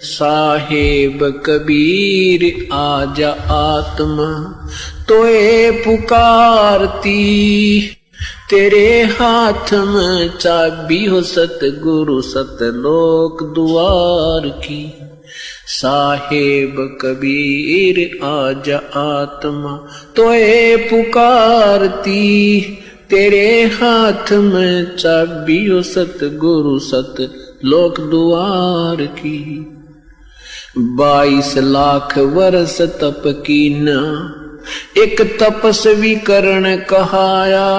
साहेब कबीर आजा आत्मा तोए पुकारती, तेरे हाथ में चाबी हो सतगुरु सतलोक द्वार की। साहेब कबीर आजा आत्मा तोए पुकारती, तेरे हाथ में चाबी हो सतगुरु सतलोक द्वार की। 22 लाख वर्ष तप कीना, एक तपस्वी करण कहाया,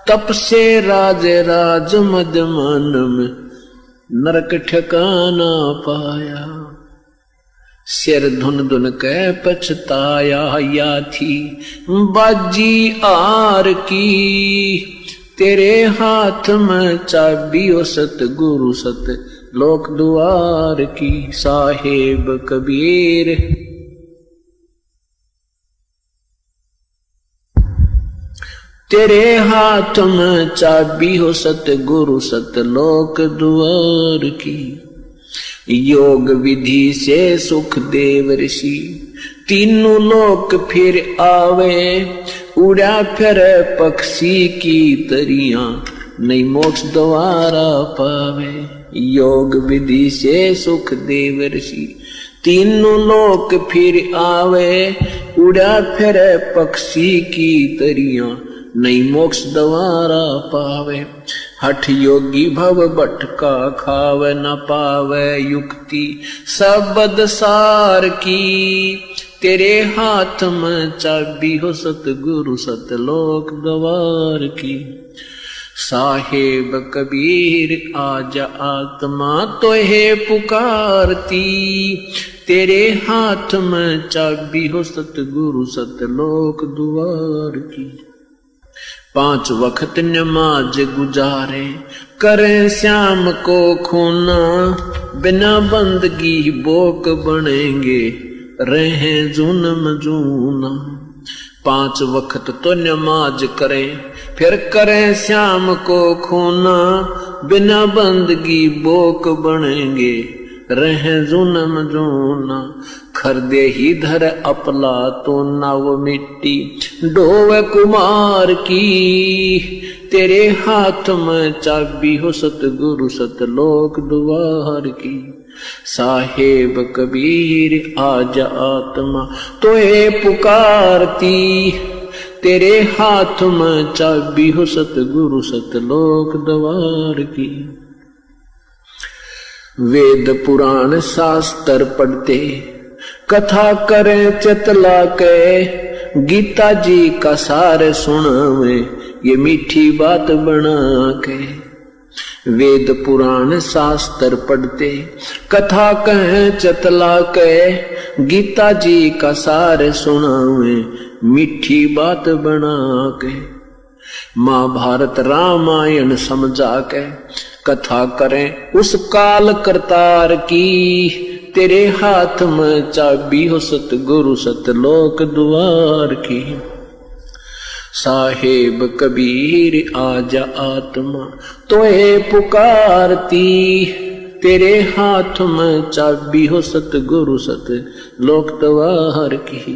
तप से राज राज मद मन में नरक ठिकाना पाया। सिर धुन धुन कै पछताया, या थी बाजी आर की, तेरे हाथ में चाबी हो सतगुरु सत लोक द्वार की। साहेब कबीर तेरे हाथ में चाबी हो सतगुरु सतलोक द्वार की। योग विधि से सुख देव ऋषि, तीनों लोक फिर आवे, उड़ा फिर पक्षी की तरिया, नहीं मोक्ष द्वारा पावे। योग विधि से सुख देव ऋषि, तीनों लोक फिर आवे, उड़ा फिर पक्षी की तरिया, नहीं मोक्ष द्वारा पावे। हठ योगी भव भटका खावे, न पावे युक्ति सबद सार की, तेरे हाथ में चाबी हो सतगुरु सतलोक द्वार की। साहेब कबीर आजा आत्मा तोहे पुकारती, तेरे हाथ में चाबी हो सतगुरु सतलोक द्वार की। 5 वक्त नमाज गुजारे, करें श्याम को खूना, बिना बंदगी बोक बनेंगे, रहें जुनम जूना। 5 वक्त तो नमाज करें, फिर करें श्याम को खूना, बिना बंदगी बोक बनेंगे, रहें जुनम जूना। खरदे ही धर अपला तो नव मिट्टी, डोव कुमार की, तेरे हाथ में चाबी हो सतगुरु सतलोक द्वार की। साहेब कबीर आजा आत्मा तोए पुकारती, तेरे हाथ में चाबी हो सतगुरु सतलोक द्वार की। वेद पुराण शास्त्र पढ़ते, कथा करें चतला के, गीता जी का सार सुनावे, ये मीठी बात बना के। वेद पुराण शास्त्र पढ़ते, कथा कहें चतला के, गीता जी का सार सुनावे, मीठी बात बना के। महाभारत रामायण समझा के, कथा करें उस काल करतार की, तेरे हाथ में चाबी हो सतगुरु सतलोक द्वार की। साहेब कबीर आजा आत्मा तोए पुकारती, तेरे हाथ में चाबी हो सतगुरु सतलोक द्वार की।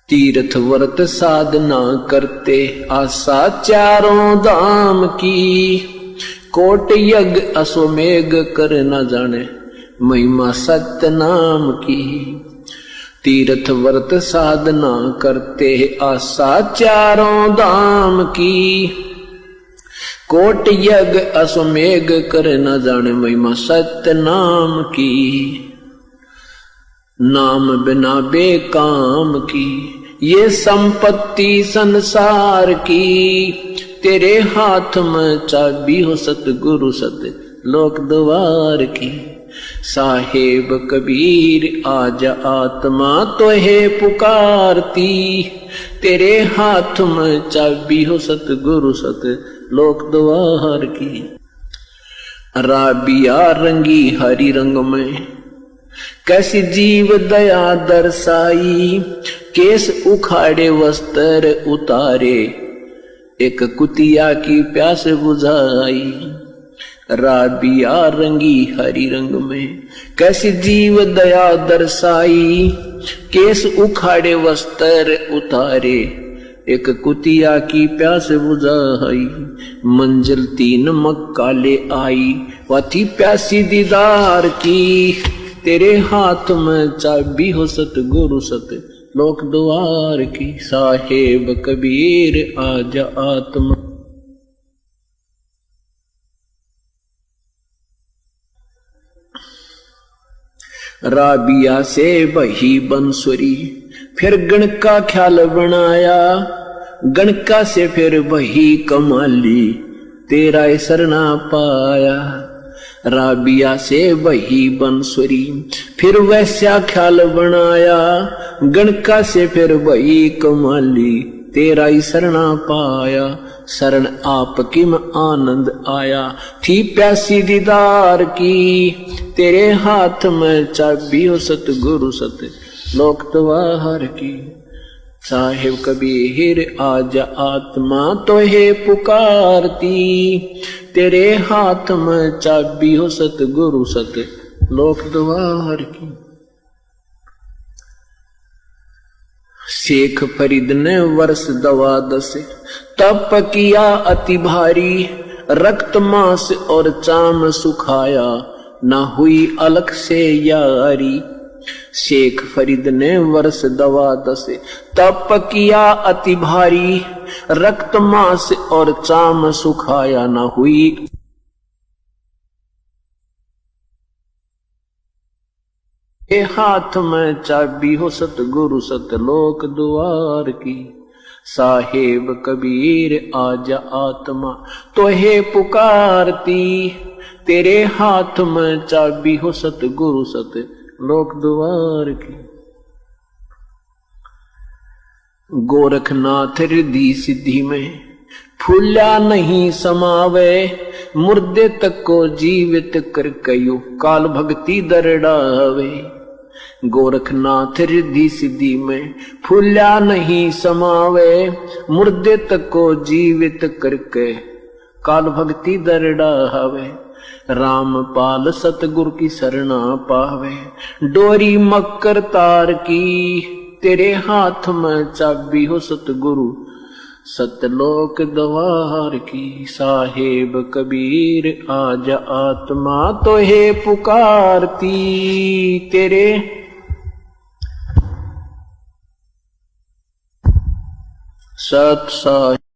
तीर्थ व्रत साधना करते, आशा चारों धाम की, कोट यज्ञ अश्वमेघ कर न जाने, महिमा सत्य नाम की। तीर्थ व्रत साधना करते, आशा चारों धाम की, कोट यज्ञ अश्वमेघ कर न जाने, महिमा सत्य नाम की। नाम बिना बेकाम की, ये संपत्ति संसार की, तेरे हाथ में चाबी हो सतगुरु सतलोक द्वार की। साहेब कबीर आजा आत्मा तोहे पुकारती, तेरे हाथ में चाबी हो सतगुरु सतलोक द्वार की। राबिया रंगी हरि रंग में, कैसी जीव दया दर्शाई, केस उखाड़े वस्त्र उतारे, एक कुतिया की प्यास बुझाई। राबिया रंगी हरी रंग में, कैसी जीव दया दर्शाई, केस उखाड़े वस्त्र उतारे, एक कुतिया की प्यास बुझाई, मंजिल 3 मक्का ले आई, वह थी प्यासी दीदार की, तेरे हाथ में चाबी हो सतगुरु सत लोक द्वार की, साहेब कबीर आजा आत्मा। राबिया से बही बंसुरी, फिर गण का ख्याल बनाया, गणका से फिर वही कमाली, तेरा सरना पाया। राबिया से वही बंसुरी, फिर वैसा ख्याल बनाया, गणका से फिर वही कमाली, तेरा सरना पाया। शरण आपकी में आनंद आया, थी प्यासी दीदार की, तेरे हाथ में चाबी हो सतगुरु सत लोक द्वार की, साहेब कबीर आजा आत्मा तो है पुकारती, तेरे हाथ में चाबी हो सतगुरु सत लोक द्वार की। शेख फरीद ने वर्ष 12 तप किया अति भारी, रक्त मांस और चाम सुखाया, ना हुई अलग से यारी। शेख फरीद ने वर्ष 12 तप किया अति भारी, रक्त मांस और चाम सुखाया, ना हुई के हाथ में चाबी हो सतगुरु सतलोक द्वार की, साहेब कबीर आजा आत्मा तो है पुकारती, तेरे हाथ में चाबी हो सतगुरु सत लोक द्वार की। गोरखनाथ रिद्धि सिद्धि में फूला नहीं समावे, मुर्दे तक को जीवित कर कयो, काल भक्ति दरड़ावे। गोरखनाथ रिद्धि सिद्धि में फूला नहीं समावे, मुर्दे तक को जीवित करके काल भक्ति दरड़ावे। रामपाल सतगुरु की शरणा पावे, डोरी मकर तार की, तेरे हाथ में चाबी हो सतगुरु सतलोक द्वार की, साहेब कबीर आजा आत्मा तो है पुकारती, तेरे सत साहेब